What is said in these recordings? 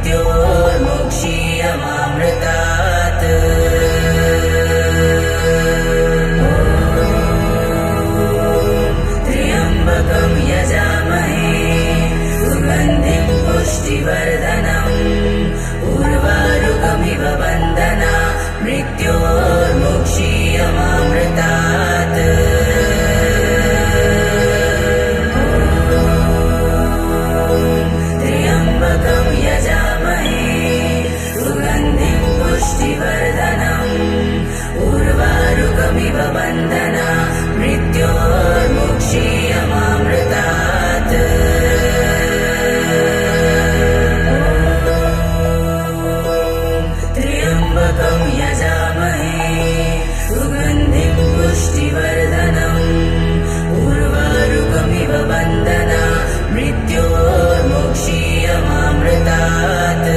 मृत्योर्मुक्षीयमामृतात्। त्र्यम्बकं यजामहे सुगन्धिं पुष्टिवर्धनम् उर्वारुकमिव वन्दना मृत्योर्मुक्षीयमामृतात्। त्र्यम्बकं यजामहे सुगन्धिं पुष्टिवर्धनम् उर्वारुकमिव वन्दना मृत्योर्मुक्षीयमामृतात्। त्र्यम्बकं यजामहे सुगन्धिं पुष्टिवर्धनम् उर्वारुकमिव वन्दना मृत्योर्मुक्षीयमामृतात्।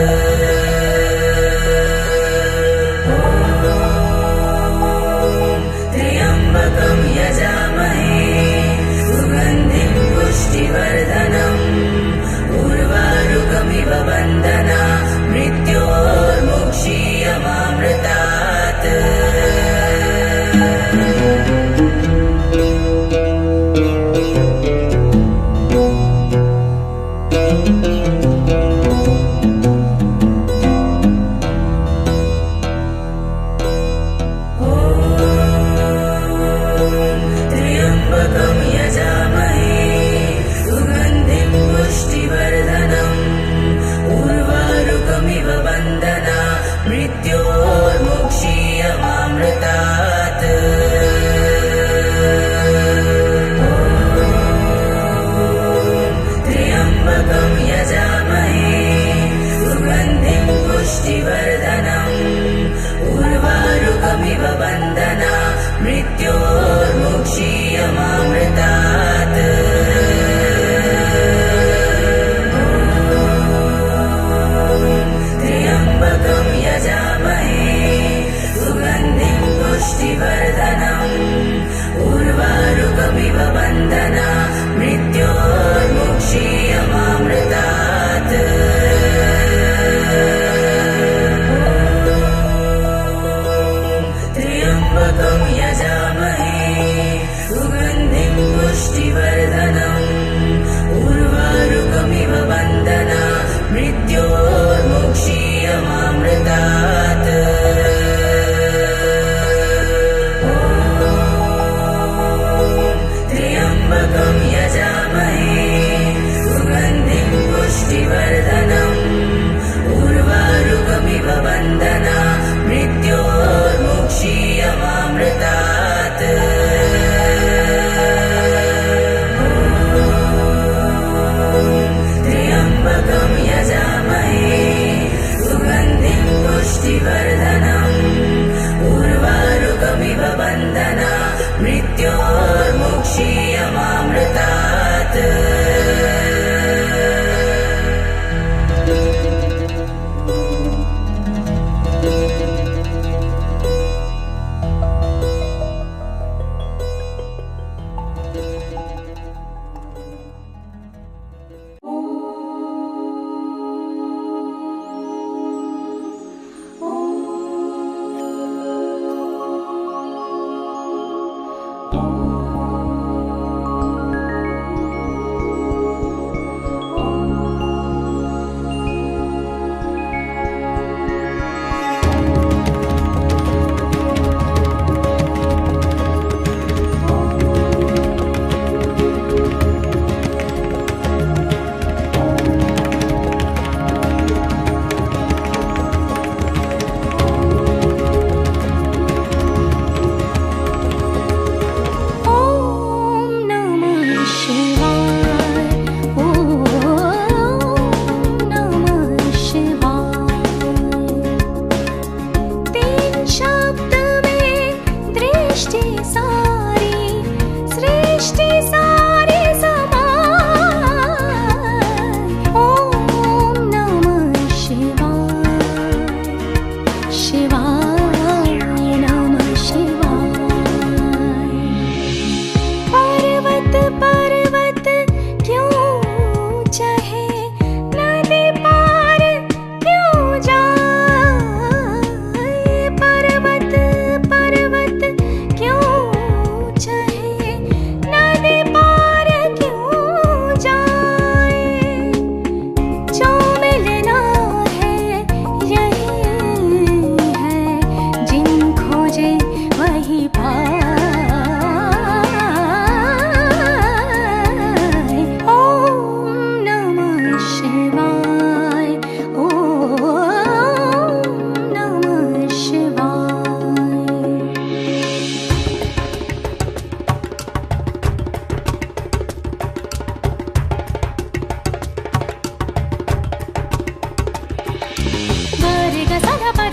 त्र्यम्बकं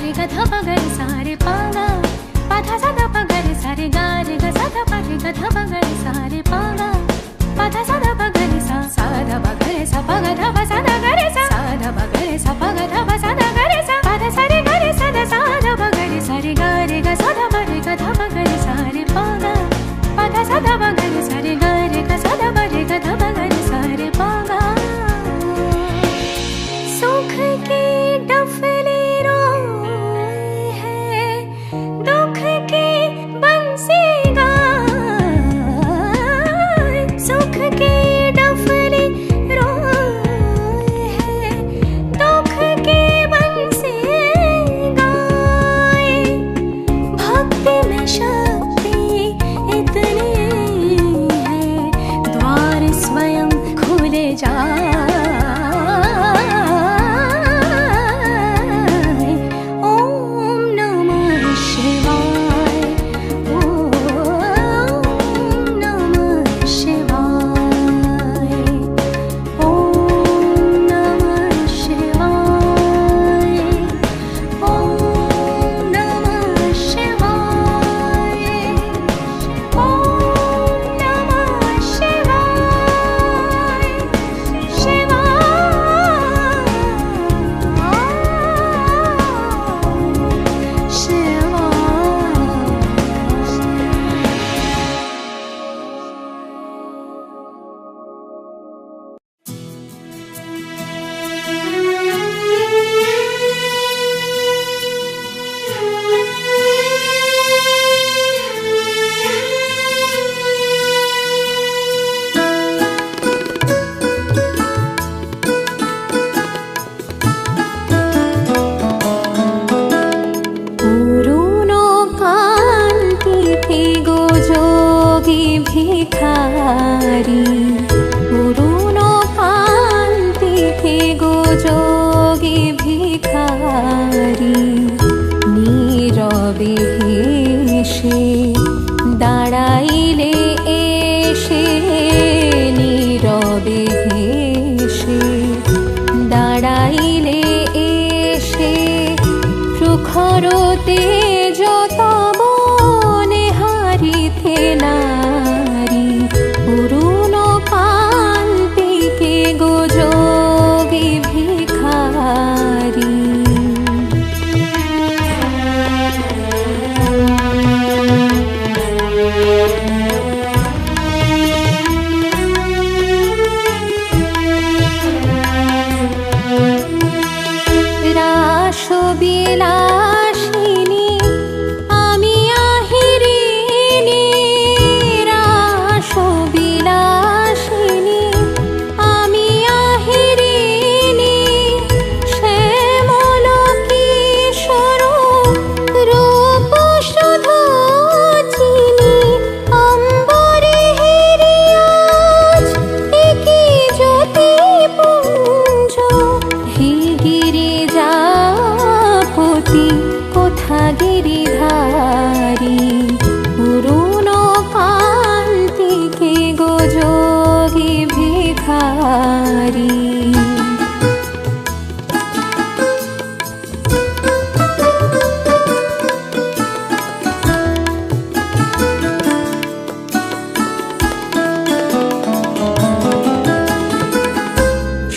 रे ग ध प ग रे सा रे प ग प ध सा ध प ग रे सा रे ग रे ग सा ध प रे ग ध प ग रे सा रे प ग प ध सा ध प ग रे सा ध प ग रे सा प ग ध प सा ध ग रे सा ध प ग रे सा प ग ध प सा ध ग रे सा प ध सा रे ग रे सा ध सा ध प ग रे सा रे ग रे ग सा ध प रे ग ध प ग रे सा रे प ग प ध सा ध प ग रे सा रे ग रे ग सा ध प रे ग ध प ग रे सा रे प ग सुख की डफली रोए है दुख की बंसी गाए सुख की डफली रोए है दुख की बंसी गाए भक्ति में शक्ति इतनी है द्वार स्वयं खुले जाए भिखारी पुरुनो कांति थे गो जोगी भिखारी नीरवे हेसे दाঁড়াইলে এসে নীরবে হেসে দাঁড়াইলে এসে প্রখর তেজ তব নেহারিতে না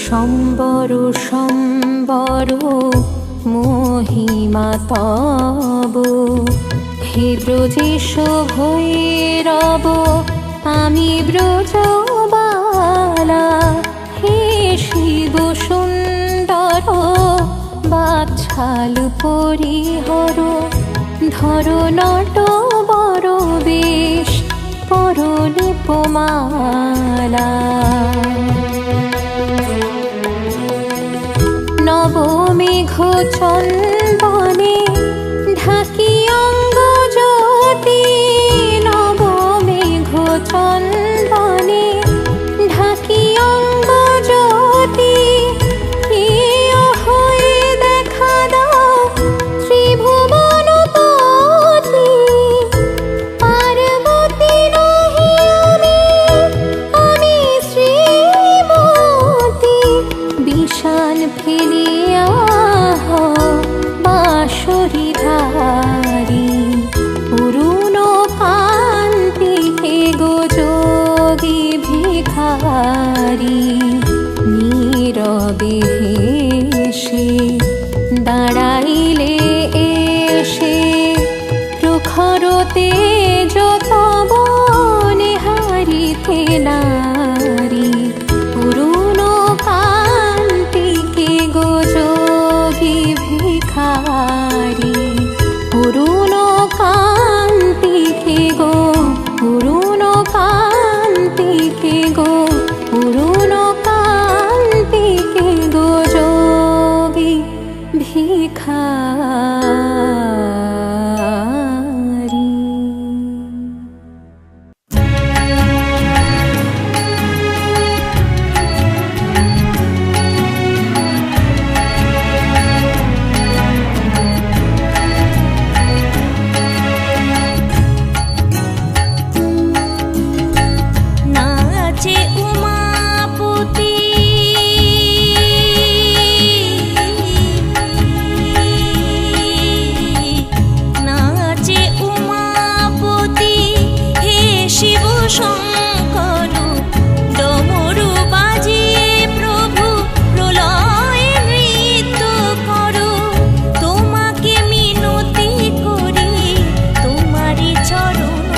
সম্বর সম্বর মহিমা তব হে ব্রজেশ ভৈরব আমি ব্রজবালা হে শিব সুন্দর বাছাল পরিহর ধর নট বর বেশ পরনিপমালা নবমেঘ চন্দনে ঢাকি অঙ্গ জ্যোতি নবমেঘ চন্দনে ঢাকি অঙ্গ জ্যোতি প্রিয় হয়ে দেখা দাও ত্রিভুবনপতি পার্বতী নহি আমি শ্রীমতী বিষাণ ফেলিয়া পাশরিধারী অরুণ কান্তি হে গো যোগী ভিখারী নীরবে হেসে দাঁড়াইলে এসে প্রখরতে যত বনেহারিতে নারী অরুণ কান্তিকে গো যোগী ভিখারী অরুণ কান্তিকে গো অরুণ কান্তিকে গো অরুণ কান্তিকে গো যোগী ভিখারী। নাচে উমাপতি নাচে উমাপতি হে শিব শঙ্কর ডমরু বাজিয়ে প্রভু প্রলয় নৃত্য করো তোমাকে মিনতি করি তোমারি চরণ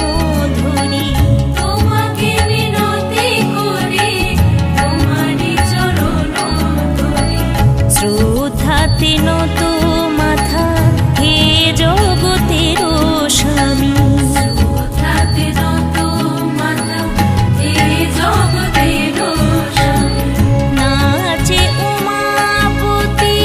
ধরি তোমাকে মিনতি করি তোমারি চরণ ধরি শ্রদ্ধাতে নত মাথা হে জগতের স্বামী শ্রদ্ধাতে নত মাথা হে জগতের স্বামী নাচে উমাপতি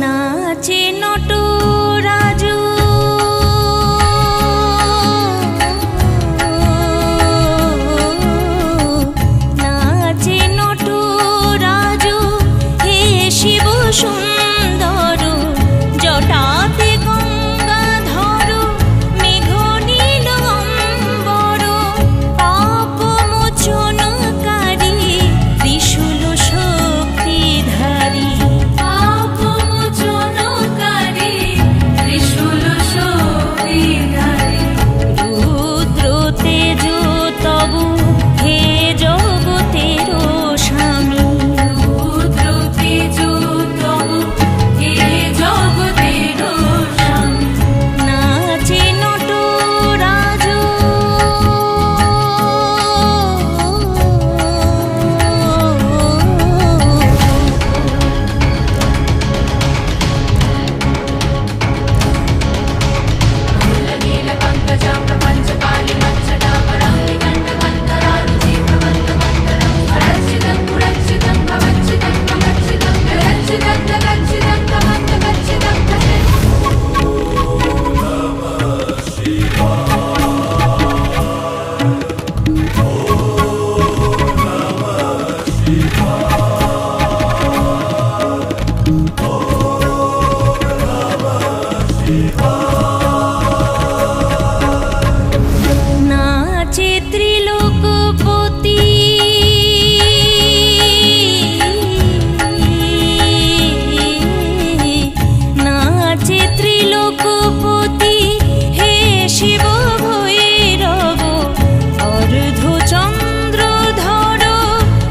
নাচে নটরাজু নাচে নটরাজু হে শিব সুন্দর জটাতে গঙ্গাধর মেঘ নীল অম্বর পাপ মোচনকারী ত্রিশূল শক্তিধারী পাপ মোচনকারী ত্রিশূল শক্তিধারী রুদ্র তেজ তবু হে জগতের স্বামী রুদ্র তেজ তবু হে জগতের স্বামী নাচে নটরাজু নাচে ত্রিলোকপতি নাচে ত্রিলোকপতি হে শিব ভৈরব অর্ধচন্দ্রধর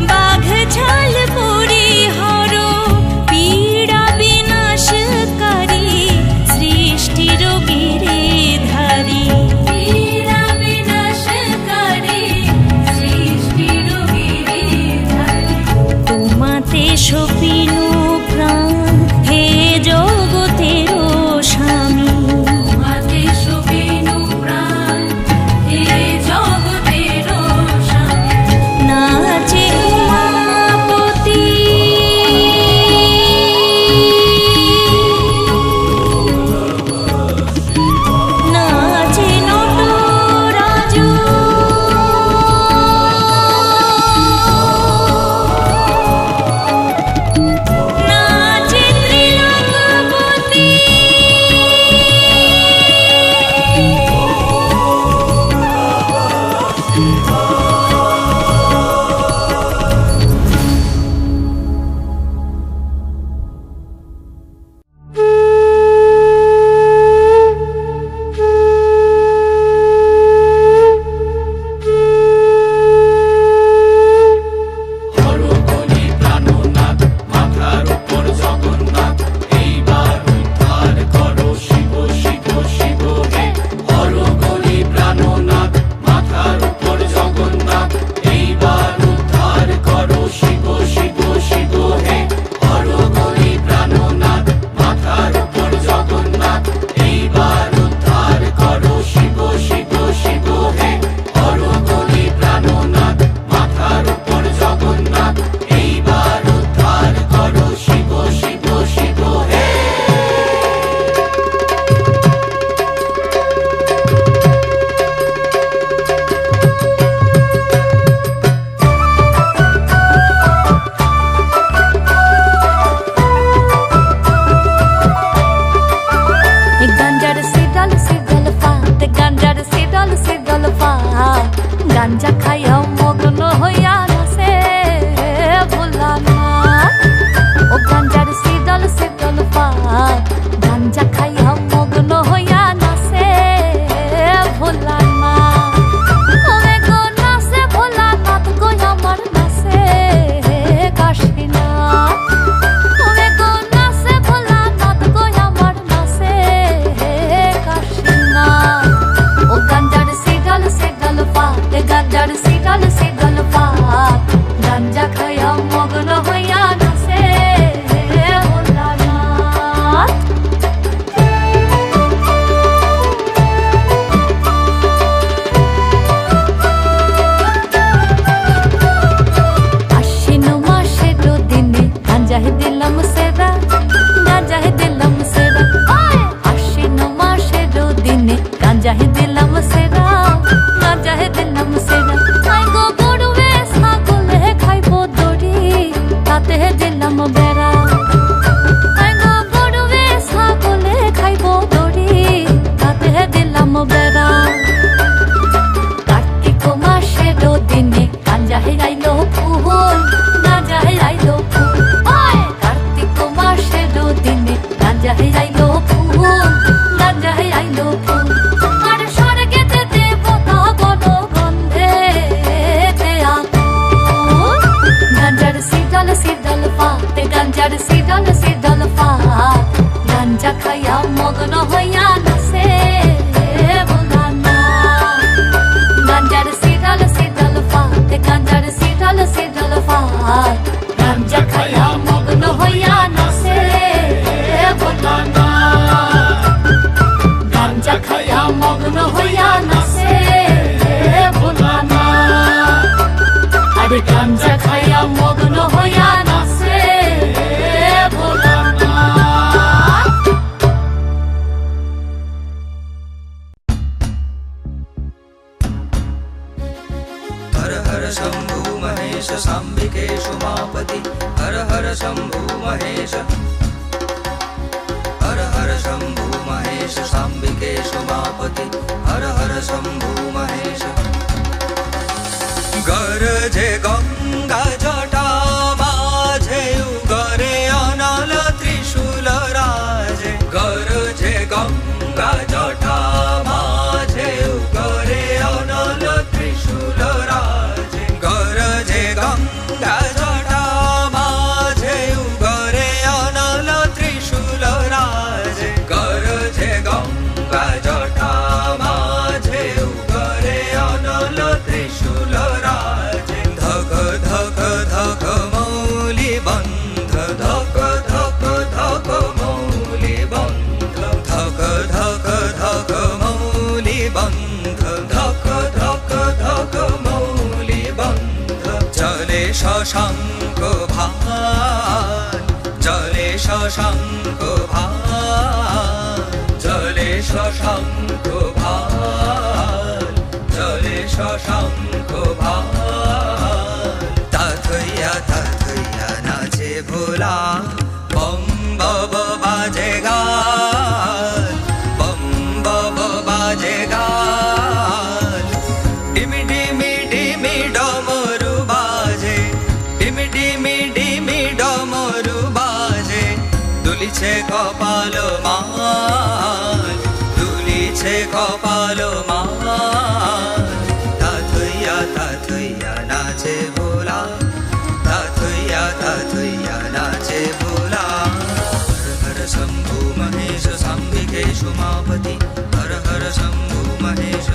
বাঘ ছাল পরিহর পীড়া বিনাশকারী সৃষ্টির গিরিধারী পীড়া বিনাশকারী সৃষ্টির গিরিধারী তোমাতে সপিনু প্রাণ হে যোগ সেরা গাঞ্জায় দিলাম সেরা আশ্বিন মাসের দিনে গাঞ্জায় দিলাম সেরা গাঞ্জায় দিলাম সেরা আই গো গরুয়ে ছাগলে খাইবো দড়ি তাতে দিলাম বেড়া আই গো গরুয়ে ছাগলে খাইবো দড়ি তাতে দিলাম বেড়া কার্তিক মাসের দিনে গাঞ্জায় আইলো ফুল গাঞ্জায় আইলো ফুল কার্তিক মাসের দিনে গাঞ্জায় আইলো ফুল গাঞ্জায় আইলো ফুল আর স্বর্গেতে দেবতা গণ গন্ধেতে আকুল গাঞ্জার শীতল শীতল পাতে গাঞ্জার শীতল শীতল পাত গাঞ্জা খাইয়া মগ্ন হইয়া নাচে ভোলানা গাঞ্জার শীতল শীতল পাতে গাঞ্জার শীতল শীতল পাত গাঞ্জা খাইয়া মগ্ন হইয়া নাচে ভোলানা গাঞ্জা খাইয়া মগ্ন হইয়া নাচে ভোলানা আরে গাঞ্জা খাইয়া মগ্ন হইয়া নাচে ভোলানা हर हर शंभु महेश साम्बिकेशु मापति हर हर शंभु महेश हर हर शंभु महेश साम्बिकेशु मापति हर हर शंभु महेश गरजे गंगा जटा माझे उगरे अनल त्रिशूल राजे गरजे गंगा जटा माझे उगरे अनल त्रिशूल राजे गरजे गंगा जटा माझे उगरे अनल त्रिशूल राजे गरजे गंगा जटा माझे उगरे अनल त्रिशूल राजे धक धक धक मौली बंध धक धक धक मौली बंध धक धक धक मौली बंध धक धक धक मौली बंध चले शशांक भान चले शशांक भान चले शशांक भान चले शशांक भान ताथैया ताथैया नाचे भोला बम बब बाजे गान बम बब बाजे गान डिमी डिमी डिमी डमरू बाजे डिमी डिमी डिमी डमरू बाजे दुलिছে কপাল মান দুলিছে কপাল মান তাথৈয়া তাথৈয়া নাচে ভোলা তাথৈয়া তাথৈয়া নাচে ভোলা হর হর শম্ভু মহেশ সাম্বিকেশু মাপতি হর হর শম্ভু মহেশ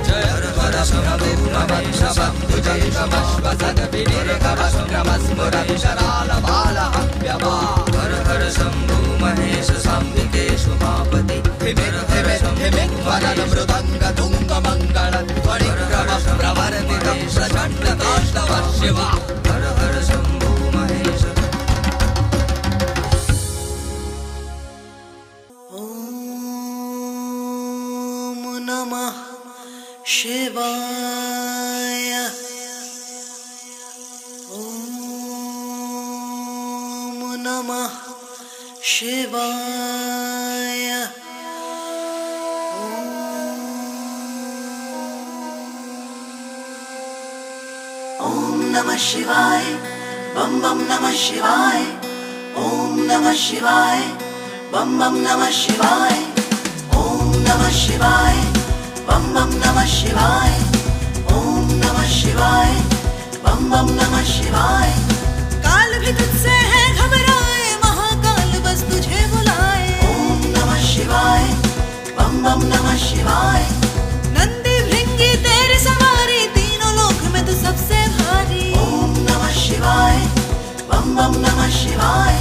জয় হর হর শম্ভু মহেশ সাম্বিকেশু মাপতি হর হর हर हर शंभु महेश साम्बिकेशु मापति हर हर शंभु मृदंग तुंग मंगल शिवा हर हर शंभु महेश ओम नमः शिवाय नमः शिवाय ओम नमः शिवाय बम बम नमः शिवाय ओम नमः शिवाय बम बम नमः शिवाय ओम नमः शिवाय बम बम नमः शिवाय ओम नमः शिवाय बम बम नमः शिवाय काल भी तुझसे है घबराए महाकाल बस तुझे बुलाए ओम नमः शिवाय बम बम नमः शिवाय नंदी भृंगी तेरी सवारी तीनों लोक में तू सबसे भारी ओम नमः शिवाय बम बम नमः शिवाय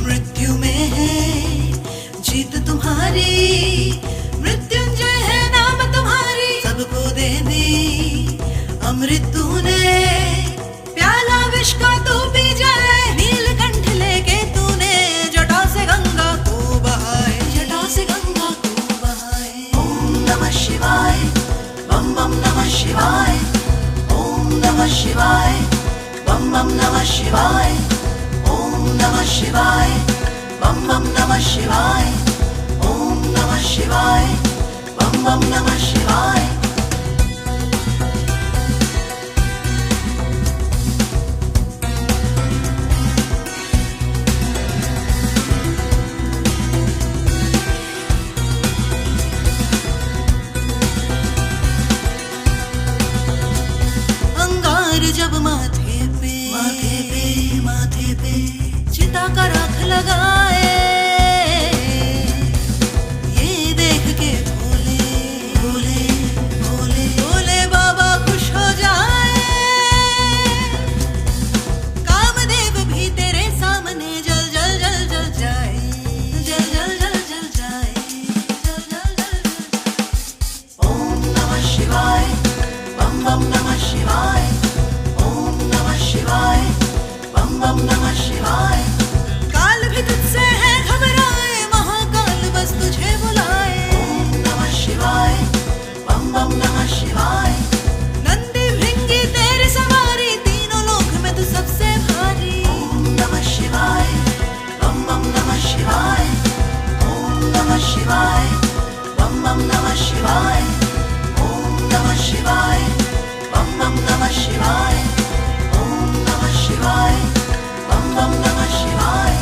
मृत्यु में है जीत तुम्हारी मृत्युंजय है नाम तुम्हारी सबको दे दी अमृत तूने प्याला विष का तू पी जाए नीलकंठ शिवाय ॐ नमः शिवाय बम बम नमः शिवाय जब माथे पे चिता का राख लगाए ये देख के भोले बाबा खुश हो जाए कामदेव भी तेरे सामने जल जाए ओम नमः शिवाय बम बम नमः शिवाय शिवाय बम बम नमः शिवाय काल भी तुझसे है घबराए महाकाल बस तुझे बुलाए ओम नमः शिवाय बम बम नमः शिवाय नंदी भृंगी तेरी सवारी तीनों लोक में तू सबसे भारी ओम नमः शिवाय बम बम नमः शिवाय ओम नमः शिवाय बम बम नमः शिवाय ओम नमः शिवाय बम बम नमः शिवाय शिवाय बम बम नमः शिवाय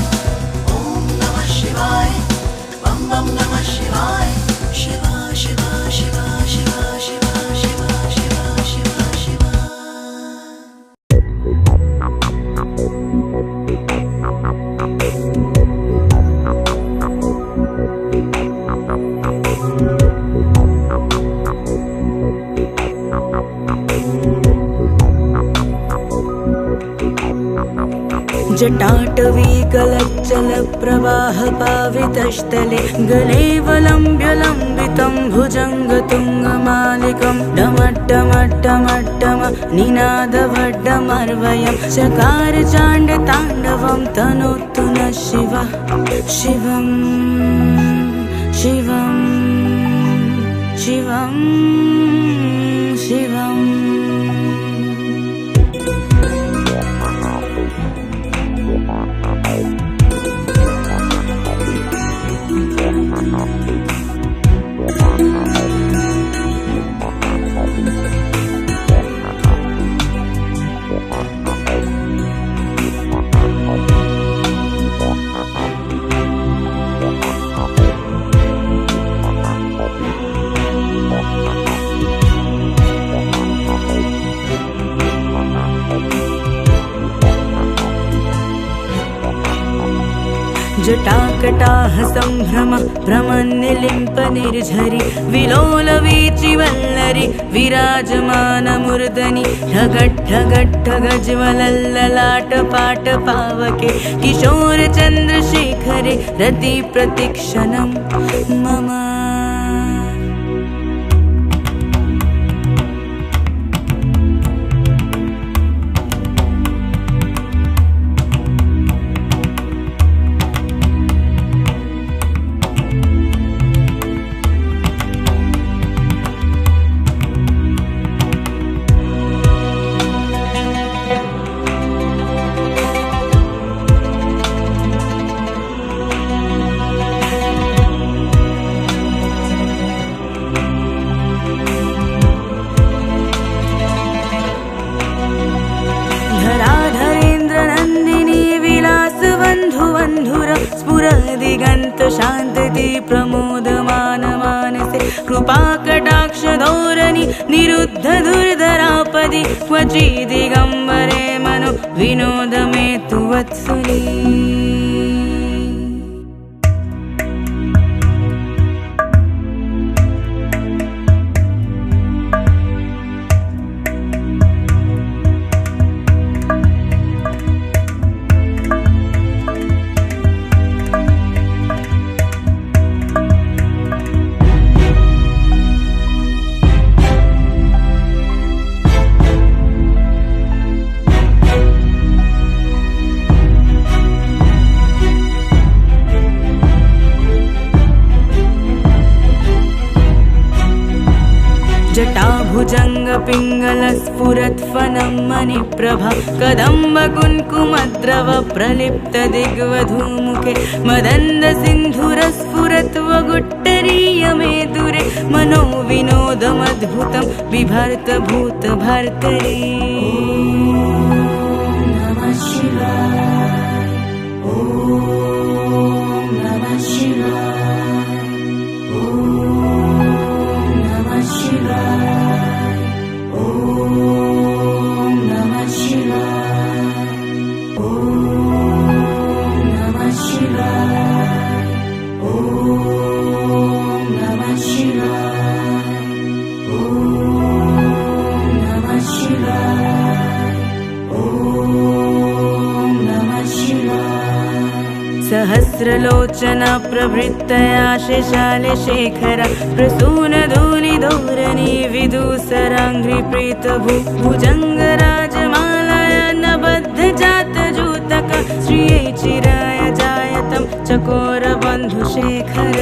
ओम नमः शिवाय बम बम नमः शिवाय शिवा शिवा शिवा शिवा शिवा शिवा शिवा शिवा शिवा जटाटवी गलज्जल प्रवाह पावितस्थले गलेवलम्ब्य लम्बितं भुजङ्गतुङ्गमालिकं डमड्डमड्डमड्डम निनादवड्डमर्वयं चकार चाण्डताण्डवं तनोतु नः शिवः शिवं शिवं शिवं शिवम् जटाकटाह सम्भ्रम भ्रमन्निलिम्प निर्झरि विलोलवीचिवल्लरि विराजमानमूर्धनि ढगड्ढगड्ढगज्वलल्ललाटपाट पावके किशोरचन्द्रशेखरे रतिप्रतिक्षणं मम शांति प्रमोदमान मानसे कृपाकटाक्ष धोरणी निरुद्ध दुर्धरापदि क्वचि दिगंबरे मनो विनोद मे तु वत्सली फलस्फुरत्फनं मणिप्रभा कदम्बकुङ्कुमद्रव प्रलिप्तदिग्वधूमुखे मदन्दसिन्धुरस्फुरत्वगुट्टरीयमेदुरे मनोविनोदमद्भुतं बिभर्त भूतभर्तरी नमः शिवाय ॐ नमः शिवाय ॐ नमः शिवाय ॐ नमः शिवाय ॐ नमः शिवाय ॐ नमः शिवाय ॐ नमः शिवाय ॐ नमः शिवाय सहस्रलोचना प्रवृत्तया शेषाले शेखर प्रसूनधूलिधौरणी विदूसराङ्घ्रिप्रीतभू भुजङ्गराजमालया नबद्धजातजूतक श्रियै चिराय जायतं चकोरबन्धुशेखर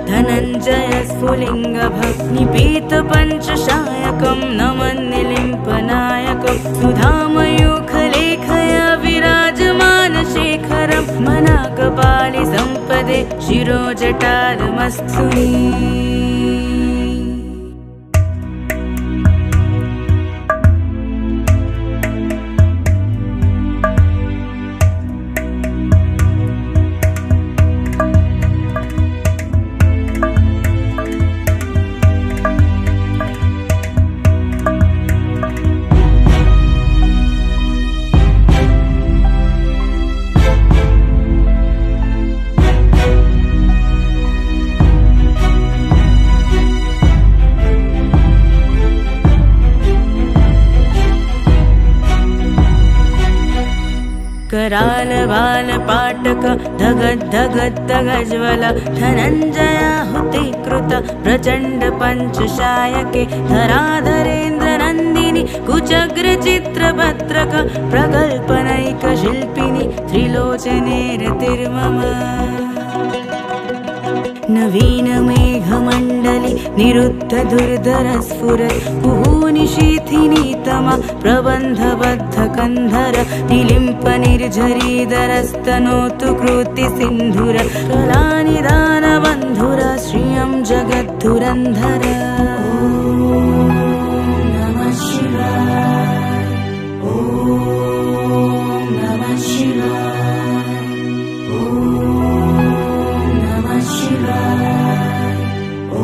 धनञ्जय स्फुलिङ्गभग्निपीतपञ्चशायकं नमन्निलिम्पनायकं सुधामयूखलेखया विराजमानशेखरं मनाकपालि सम्पदे शिरोजटालमस्तुनी कराल बाल पाटक धगज्वल धनञ्जयाहुतिकृत प्रचण्ड पञ्चशायके धराधरेन्द्र नन्दिनी कुचग्रचित्रपत्रक प्रकल्पनैकशिल्पिनि त्रिलोचने रतिर्मम नवीन मेघमण्डली निरुद्ध दुर्धर स्फुरत् कुहूनिशीथिनीतमा प्रबन्धबद्ध कन्धर निलिम्प निर्झरीधरस्तनोतु कृति सिन्धुर कलानिदानबन्धुर श्रियं जगद्धुरन्धर नमः शिवाय ॐ नमः शिवाय ॐ नमः शिवाय ॐ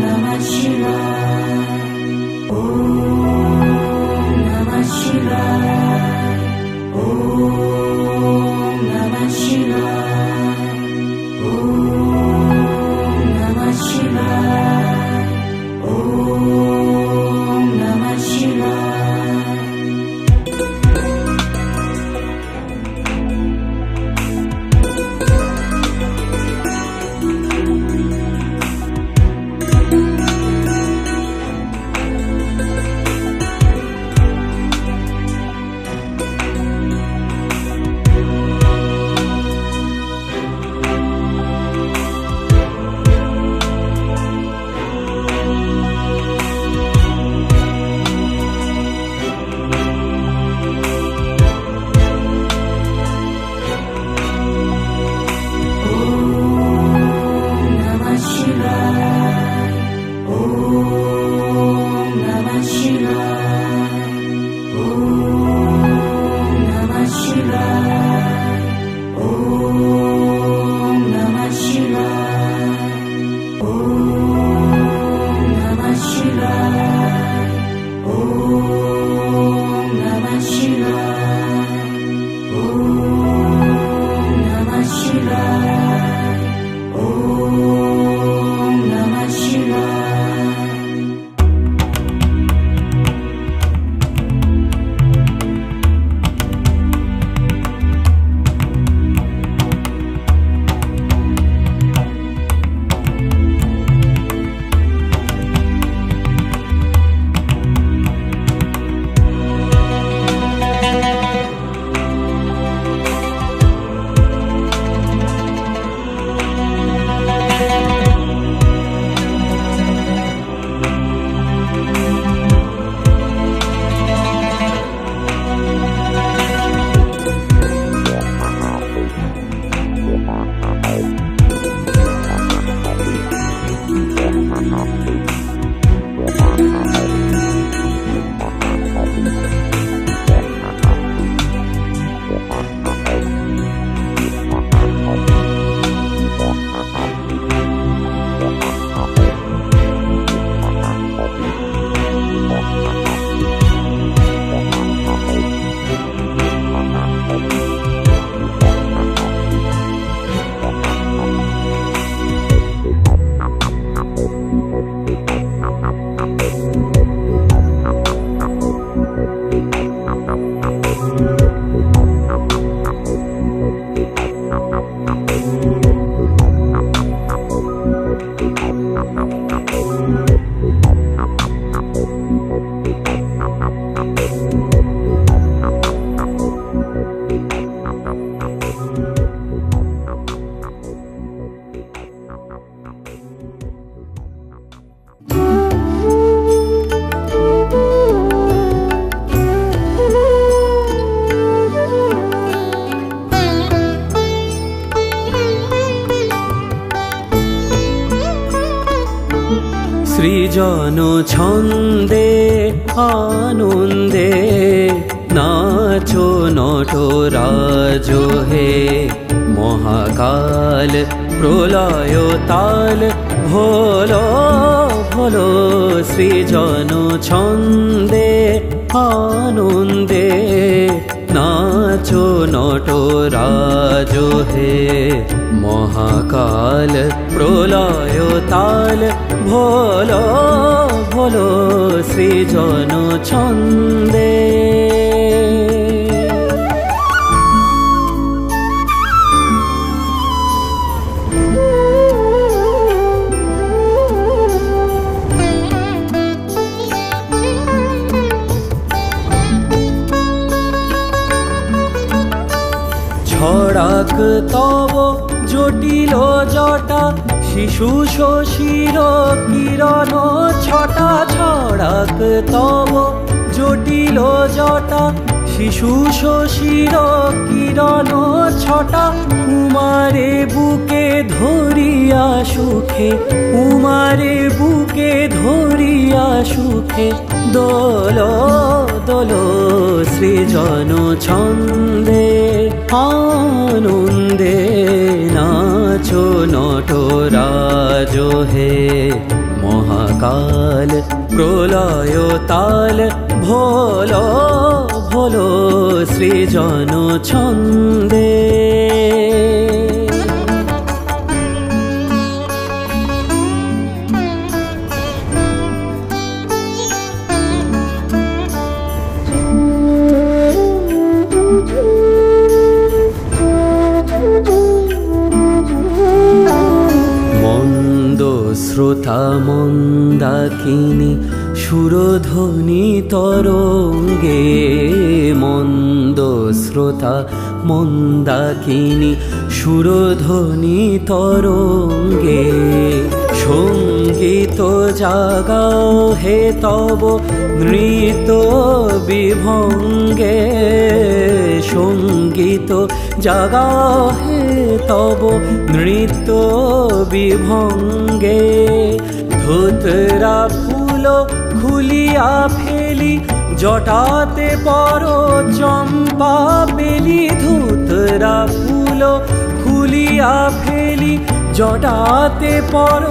नमः शिवाय ॐ नमः शिवाय ॐ नमः शिवाय ॐ नमः शिवाय সৃজন ছন্দে আনন্দে নাচো নটরাজ হে, মহাকাল প্রলয় তাল ভোলো ভোলো। সৃজন ছন্দে আনন্দে নাচো নটরাজ হে, মহাকাল প্রলয় তাল ভোলো ভোলো। সৃজন ছন্দে ছড়াক তব জটিল জটা, শিশু শশীর কিরণ ছটা। ছড়াক তব জটিল জটা, শিশু শশীর কিরণ ছটা। উমারে বুকে ধরিয়া সুখে, উমারে বুকে ধরিয়া সুখে দোল দোল। সৃজন ছন্দে আনন্দে নাচো নটরাজ হে, মহাকাল প্রলয় তাল ভোলো ভোলো। সৃজন ছন্দে শ্রোতা মন্দাকিনী সুরধ্বনি তরঙ্গে, মন্দ শ্রোতা মন্দাকিনী সুরধ্বনি তরঙ্গে। সঙ্গীত জাগাও হে তব নৃত্য বিভঙ্গে, সঙ্গীত জাগাও হে তব নৃত্য বিভঙ্গে। ধুতরা ফুল খুলিয়া ফেলি জটাতে পর চম্পা বেলি। ধুতরা ফুল খুলিয়া ফেলি জটাতে পর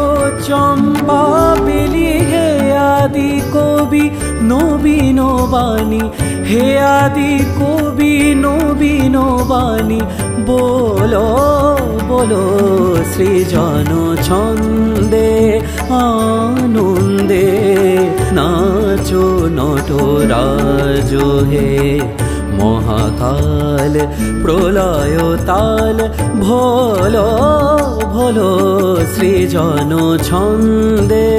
চম্পা বেলি। হে আদি কবি নবীন বাণী, হে আদি কবি নবীন বাণী বলো বলো। সৃজন ছন্দে আনন্দে নাচো নটরাজ হে, মহাকাল প্রলয় তাল ভোলো ভোলো। সৃজন ছন্দে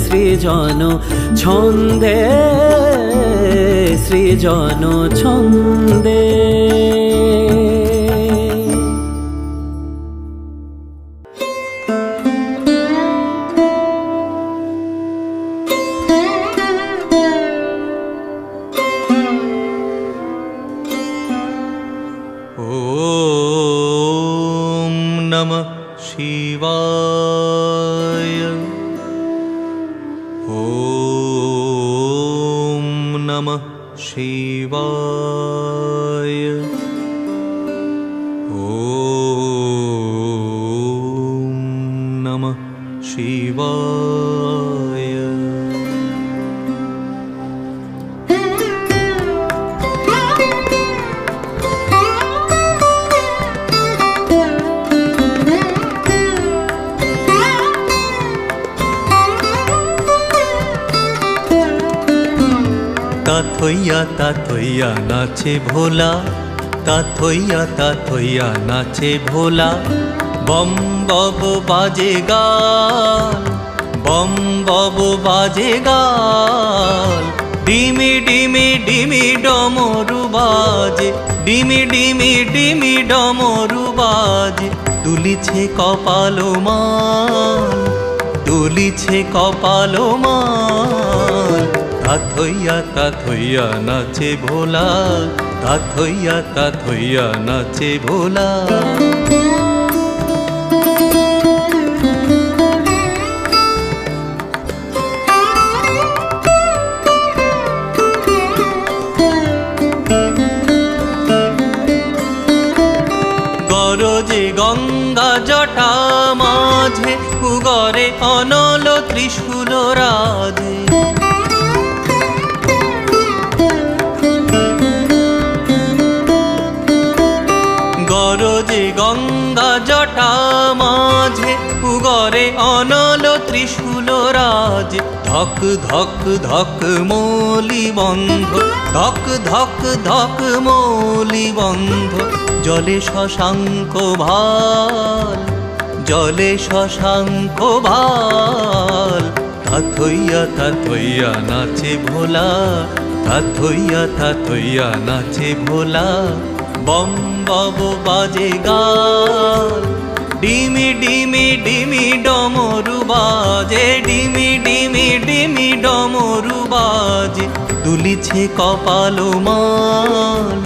সৃজন ছন্দে সৃজন ছন্দে। ॐ नमः शिवाय। শিবায়। ওম নমঃ শিবায়। তাথইয়া নাচে ভোলা, তাথইয়া নাচে ভোলা। বম বব বাজে গাল, বম বব বাজে গাল। ডিমি ডিমি ডিমি ডমরু বাজে, ডিমি ডিমি ডিমি ডমরু বাজে। দুলিছে কপাল মাল, দুলিছে কপাল মাল। তাথইয়া নাচে ভোলা, তাথইয়া নাচে ভোলা। গরজে গঙ্গা জটা মাঝে, উগরে অনল ত্রিশূল রাজে। গরজে গঙ্গা জটা মাঝে, উগরে অনল ত্রিশূল রাজে। ধক ধক ধক মৌলি বন্ধ, ধক ধক ধক মৌলি বন্ধ। জলে শশাঙ্ক ভাল, জলে শশাঙ্ক ভাল। তাথইয়া নাচে ভোলা, তাথইয়া নাচে ভোলা। বম বব বাজে গাল, ডিমি ডিমি ডিমি ডমরু বাজে, ডিমি ডিমি ডিমি ডমরু বাজে। দুলিছে কপাল মাল,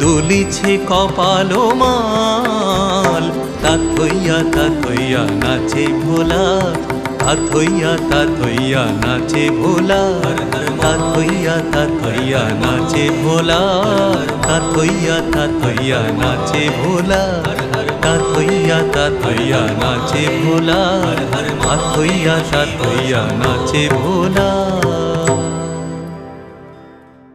দুলিছে কপাল মাল। তাথইয়া নাচে ভোলা, তাথইয়া নাচে ভোলা। তাথইয়া নাচে ভোলা, তাথইয়া নাচে ভোলা। তাথইয়া নাচে ভোলা, তাথইয়া নাচে ভোলা।